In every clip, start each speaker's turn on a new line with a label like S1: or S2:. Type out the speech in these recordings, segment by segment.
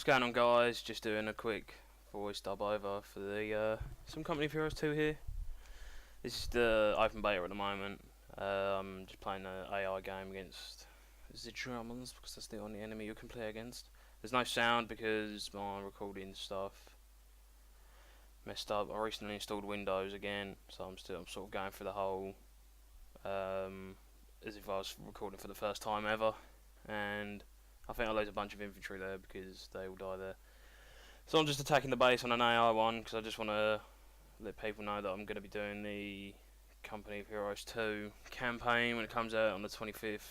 S1: What's going on, guys? Just doing a quick voice dub over for the some Company of Heroes 2 here. This is the open beta at the moment. I'm just playing an AI game against the Germans because that's the only enemy you can play against. There's no sound because my recording stuff messed up. I recently installed Windows again, so I'm sort of going through the whole as if I was recording for the first time ever, and I think I lose a bunch of infantry there because they all die there. So I'm just attacking the base on an AI one because I just want to let people know that I'm going to be doing the Company of Heroes 2 campaign when it comes out on the 25th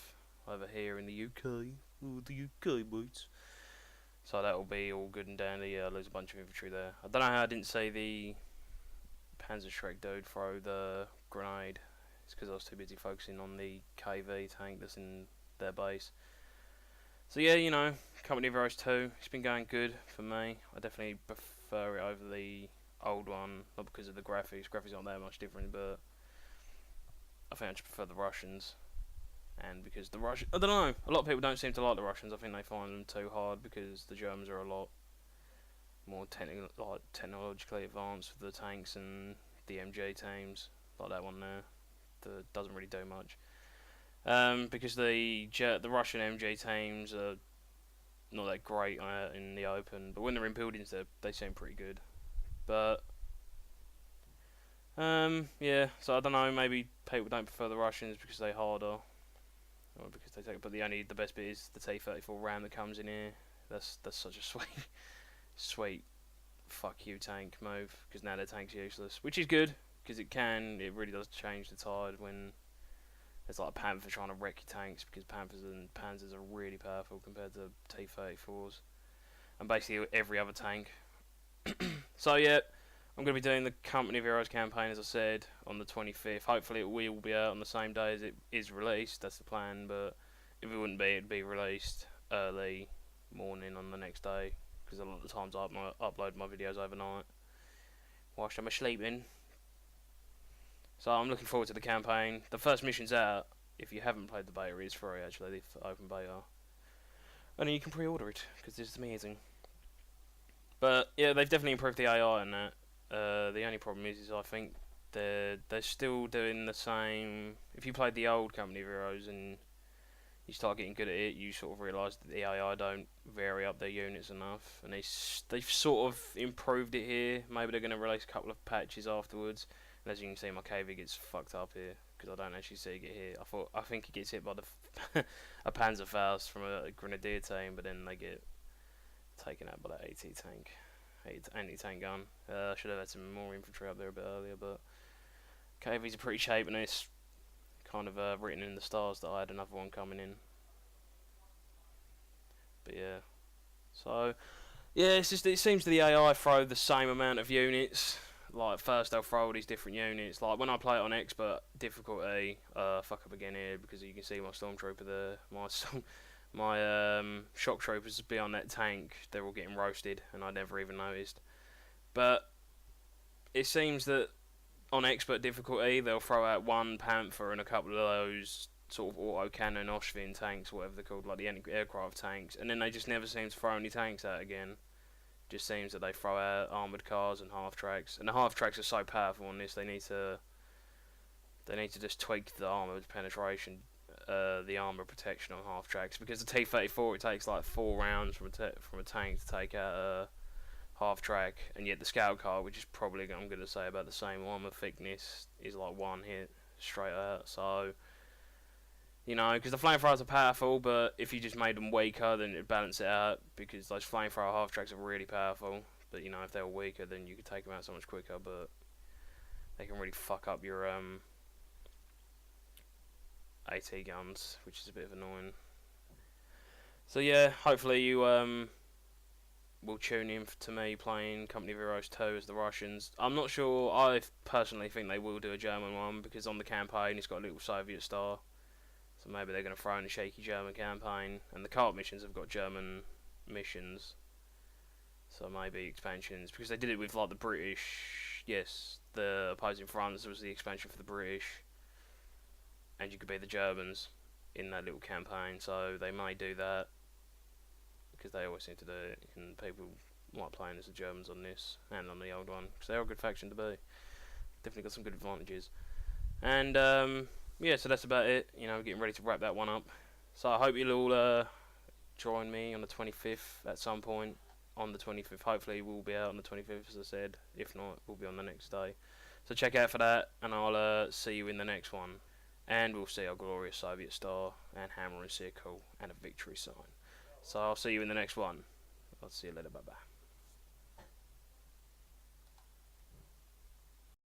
S1: over here in the UK. Ooh, the UK boys. So that will be all good and dandy. I lose a bunch of infantry there. I don't know how I didn't see the Panzerschreck dude throw the grenade. It's because I was too busy focusing on the KV tank that's in their base. So yeah, you know, Company of Heroes 2, it's been going good for me. I definitely prefer it over the old one, not because of the graphics. Graphics aren't that much different, but I think I just prefer the Russians. And because the Russians, I don't know, a lot of people don't seem to like the Russians. I think they find them too hard because the Germans are a lot more technologically advanced with the tanks and the MG teams, like that one there, that doesn't really do much. Because the Russian MG teams are not that great in the open, but when they're in buildings, they seem pretty good. But yeah, so I don't know. Maybe people don't prefer the Russians because they're harder, or because they take. But the best bit is the T-34 Ram that comes in here. That's such a sweet fuck you tank move because now their tank's useless, which is good because it really does change the tide when it's like a Panther trying to wreck your tanks, because Panthers and Panzers are really powerful compared to T-34s and basically every other tank. So yeah, I'm going to be doing the Company of Heroes campaign, as I said, on the 25th. Hopefully it will be out on the same day as it is released. That's the plan, but if it wouldn't be, it'd be released early morning on the next day, because a lot of the times I upload my videos overnight whilst I'm sleeping. So I'm looking forward to the campaign. The first mission's out. If you haven't played the beta, it's free actually, the open beta. And then you can pre-order it, because it's amazing. But yeah, they've definitely improved the AI in that. The only problem is I think they're still doing the same. If you played the old Company of Heroes and you start getting good at it, you sort of realise that the AI don't vary up their units enough, and they've sort of improved it here. Maybe they're going to release a couple of patches afterwards. And as you can see, my KV gets fucked up here because I don't actually see it get hit. I think it gets hit by a Panzerfaust from a Grenadier team, but then they get taken out by that AT tank, anti-tank gun. I should have had some more infantry up there a bit earlier, but KV's a pretty shape, and it's kind of written in the stars that I had another one coming in. But yeah, so yeah, it's just, it seems the AI throw the same amount of units. Like first they'll throw all these different units. Like when I play it on expert difficulty, fuck up again here because you can see my stormtrooper there. My shock troopers beyond that tank, they're all getting roasted, and I never even noticed. But it seems that on expert difficulty, they'll throw out one Panther and a couple of those sort of autocannon Oshvin tanks, whatever they're called, like the aircraft tanks, and then they just never seem to throw any tanks out again. Just seems that they throw out armoured cars and half tracks, and the half tracks are so powerful on this. They need to just tweak the armour penetration, the armour protection on half tracks, because the T-34 it takes like 4 rounds from a tank to take out a half track, and yet the scout car, which is probably, I'm going to say, about the same armour thickness, is like 1 hit straight out. So you know, because the flamethrowers are powerful, but if you just made them weaker, then it'd balance it out, because those flamethrower half tracks are really powerful. But you know, if they were weaker, then you could take them out so much quicker. But they can really fuck up your AT guns, which is a bit of annoying. So yeah, hopefully you will tune in to me playing Company of Heroes 2 as the Russians. I'm not sure. I personally think they will do a German one, because on the campaign it's got a little Soviet star. So maybe they're going to throw in a shaky German campaign. And the cart missions have got German missions. So maybe expansions. Because they did it with like the British. Yes, the opposing fronts was the expansion for the British. And you could be the Germans in that little campaign. So they may do that. because they always seem to do it, and people like playing as the Germans on this and on the old one, because they're a good faction to be. Definitely got some good advantages. And yeah, so that's about it. You know, getting ready to wrap that one up. So I hope you'll all join me on the 25th at some point. On the 25th, hopefully we'll be out on the 25th, as I said. If not, we'll be on the next day. So check out for that, and I'll see you in the next one. And we'll see our glorious Soviet star, and hammer and sickle, and a victory sign. So I'll see you in the next one. I'll see you later. Bye bye.